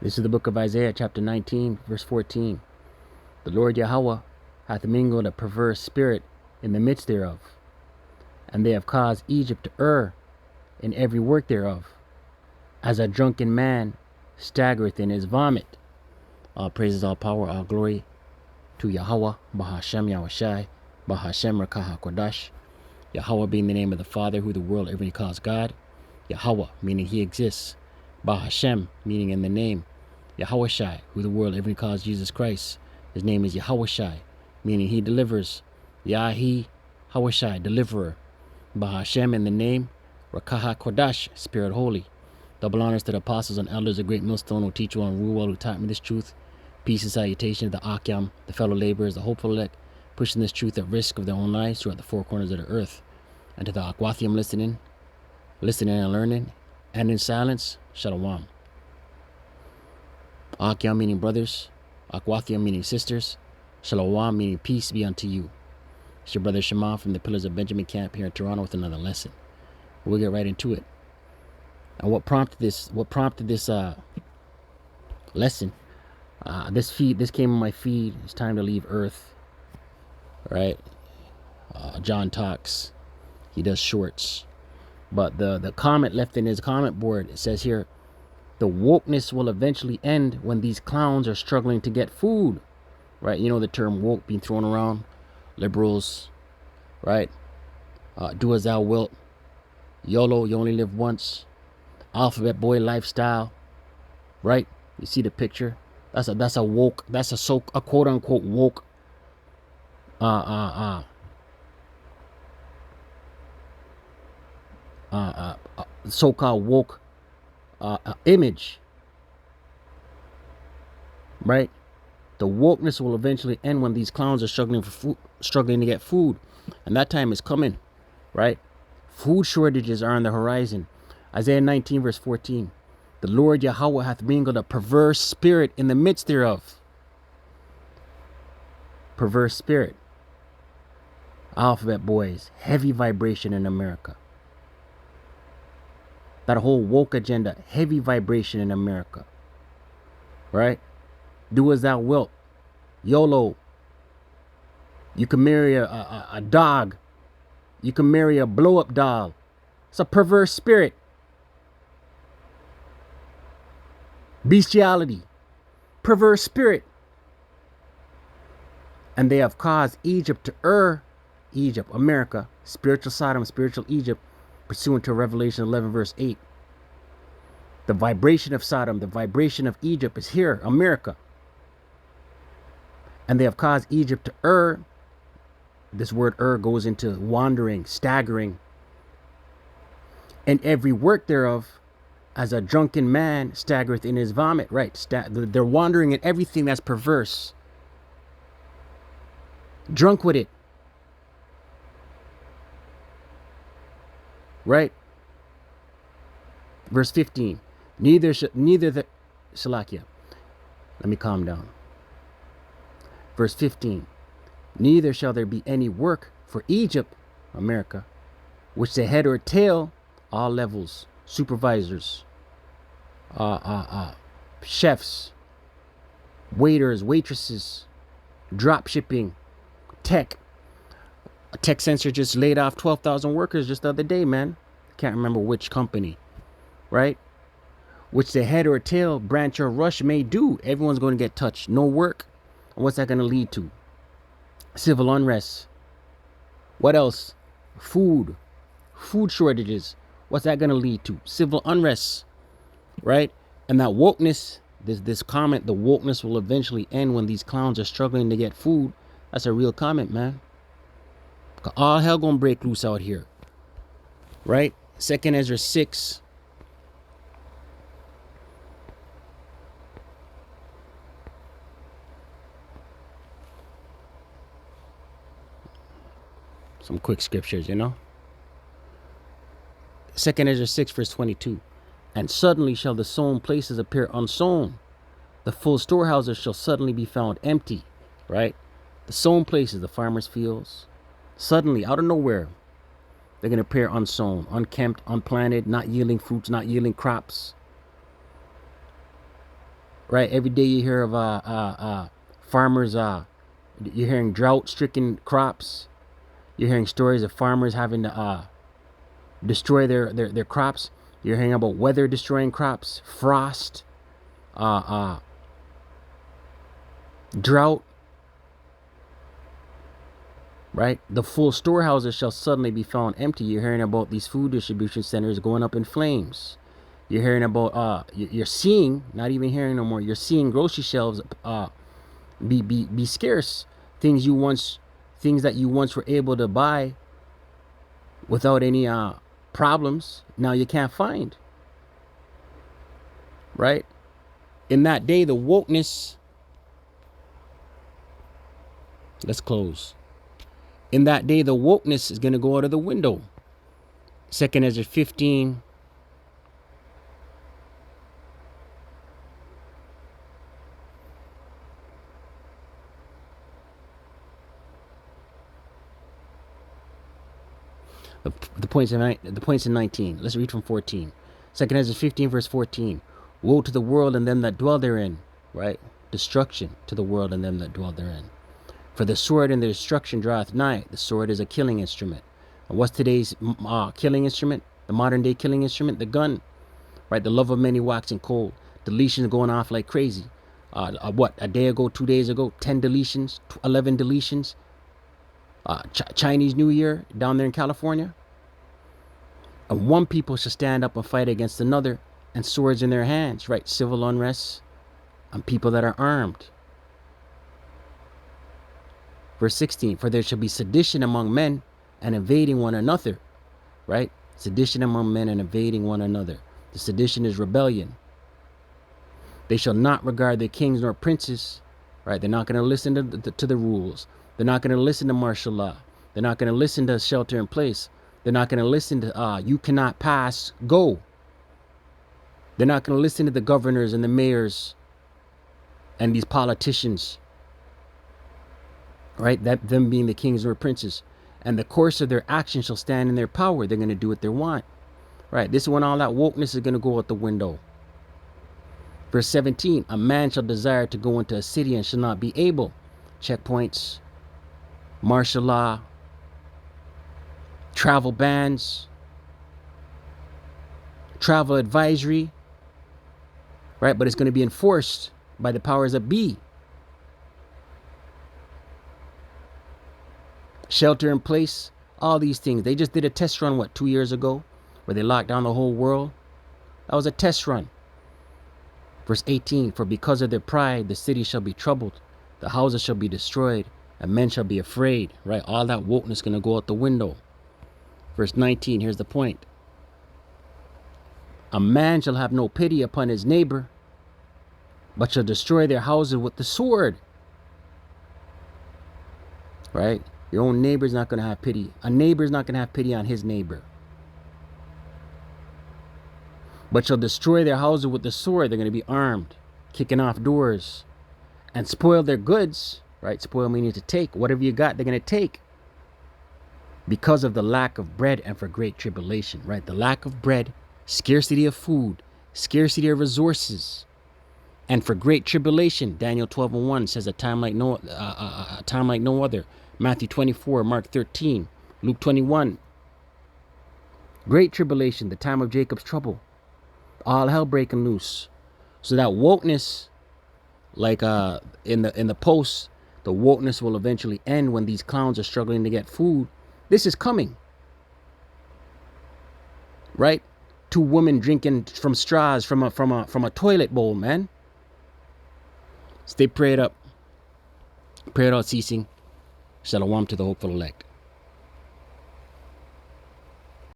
This is the book of Isaiah, chapter 19, verse 14. The Lord Yahweh hath mingled a perverse spirit in the midst thereof, and they have caused Egypt to err in every work thereof, as a drunken man staggereth in his vomit. All praises, all power, all glory to Yahweh, Bahashem Yahushai, Bahashem Rakaha Kodash. Yahweh being the name of the Father, who the world everybody calls God. Yahweh, meaning he exists. Bahashem, meaning in the name. Yahushai, who the world everybody calls Jesus Christ. His name is Yahushai, meaning he delivers. Yahi, Hawashai, deliverer. Bahashem in the name. Rakaha Kodash, Spirit Holy. Double honors to the apostles and elders, a great millstone, who teach well and rule well, who taught me this truth. Peace and salutation to the Akyam, the fellow laborers, the hopeful elect, pushing this truth at risk of their own lives throughout the four corners of the earth. And to the Akwathium listening and learning, and in silence, Shalom. Akyam meaning brothers, Akwathium meaning sisters, Shalom meaning peace be unto you. It's your brother Shema from the Pillars of Benjamin Camp here in Toronto with another lesson. We'll get right into it. And what prompted this lesson? This came on my feed. It's time to leave Earth. Right? John talks. He does shorts. But the comment left in his comment board, it says here, the wokeness will eventually end when these clowns are struggling to get food. Right? You know the term woke being thrown around. Liberals. Right? Do as thou wilt. YOLO, you only live once. Alphabet boy lifestyle. Right? You see the picture? That's a woke, that's a quote unquote woke so-called woke image. Right? The wokeness will eventually end when these clowns are struggling to get food. And that time is coming. Right? Food shortages are on the horizon. Isaiah 19 verse 14. The Lord Yahweh hath mingled a perverse spirit in the midst thereof. Perverse spirit. Alphabet boys. Heavy vibration in America. That whole woke agenda. Heavy vibration in America. Right? Do as thou wilt. YOLO. You can marry a dog. You can marry a blow-up doll. It's a perverse spirit. Bestiality. Perverse spirit. And they have caused Egypt to err. Egypt, America, spiritual Sodom, spiritual Egypt, pursuant to Revelation 11 verse 8. The vibration of Sodom, the vibration of Egypt is here, America. And they have caused Egypt to err. This word err goes into wandering, staggering. And every work thereof, as a drunken man staggereth in his vomit. Right. They're wandering in everything that's perverse. Drunk with it. Right. Verse 15. Salakia. Let me calm down. Verse 15. Neither shall there be any work for Egypt, America, which the head or tail, all levels, supervisors, chefs, waiters, waitresses, drop shipping, tech. A tech censor just laid off 12,000 workers just the other day, man. Can't remember which company, right? Which the head or tail, branch or rush may do. Everyone's going to get touched. No work. And what's that going to lead to? Civil unrest. What else? Food shortages. What's that going to lead to? Civil unrest, right? And that wokeness, this comment, the wokeness will eventually end when these clowns are struggling to get food. That's a real comment, man. All hell gonna break loose out here, right? 2nd Ezra 6. Some quick scriptures, you know. 2nd Ezra 6 verse 22. And suddenly shall the sown places appear unsown. The full storehouses shall suddenly be found empty. Right? The sown places, the farmers' fields. Suddenly, out of nowhere, they're going to appear unsown, unkempt, unplanted, not yielding fruits, not yielding crops. right? Every day you hear of farmers. You're hearing drought-stricken crops. You're hearing stories of farmers having to destroy their crops. You're hearing about weather destroying crops, frost, drought. Right? The full storehouses shall suddenly be found empty. You're hearing about these food distribution centers going up in flames. You're hearing about you're seeing, not even hearing no more. You're seeing grocery shelves be scarce. Things that you once were able to buy without any problems, now you can't find. Right? In that day, the wokeness. Let's close. In that day, the wokeness is going to go out of the window. 2 Ezra 15. The points in 19. Let's read from 14. 2 Ezra 15 verse 14. Woe to the world and them that dwell therein. Right? Destruction to the world and them that dwell therein. For the sword and the destruction draweth nigh. The sword is a killing instrument. And what's today's killing instrument? The modern day killing instrument? The gun. Right? The love of many waxing cold. Deletions going off like crazy. A day ago, 2 days ago, 10 deletions, 11 deletions. Chinese New Year down there in California. And one people should stand up and fight against another, and swords in their hands. Right? Civil unrest and people that are armed. Verse 16, for there shall be sedition among men and invading one another. Right? Sedition among men and invading one another. The sedition is rebellion. They shall not regard their kings nor princes. Right? They're not going to listen to the rules. They're not going to listen to martial law. They're not going to listen to shelter in place. They're not going to listen to you cannot pass, go. They're not going to listen to the governors and the mayors and these politicians. Right? That them being the kings or princes. And the course of their action shall stand in their power. They're going to do what they want. Right? This is when all that wokeness is going to go out the window. Verse 17, a man shall desire to go into a city and shall not be able. Checkpoints, martial law, travel bans, travel advisory. Right? But it's going to be enforced by the powers that be. Shelter in place, all these things. They just did a test run, 2 years ago, where they locked down the whole world. That was a test run. Verse 18, for because of their pride, the city shall be troubled, the houses shall be destroyed, and men shall be afraid. Right? All that wokeness is going to go out the window. Verse 19, here's the point. A man shall have no pity upon his neighbor, but shall destroy their houses with the sword. Right? Your own neighbor's not going to have pity. A neighbor's not going to have pity on his neighbor. But shall destroy their houses with the sword. They're going to be armed, kicking off doors, and spoil their goods. Right? Spoil meaning to take. Whatever you got, they're going to take. Because of the lack of bread and for great tribulation. Right? The lack of bread, scarcity of food, scarcity of resources, and for great tribulation. Daniel 12:1 says a time like no other. Matthew 24, Mark 13, Luke 21. Great tribulation, the time of Jacob's trouble. All hell breaking loose. So that wokeness, like in the post, the wokeness will eventually end when these clowns are struggling to get food. This is coming. Right? 2 women drinking from straws from a toilet bowl, man. Stay prayed up. Pray without ceasing. Shalom to the hopeful elect.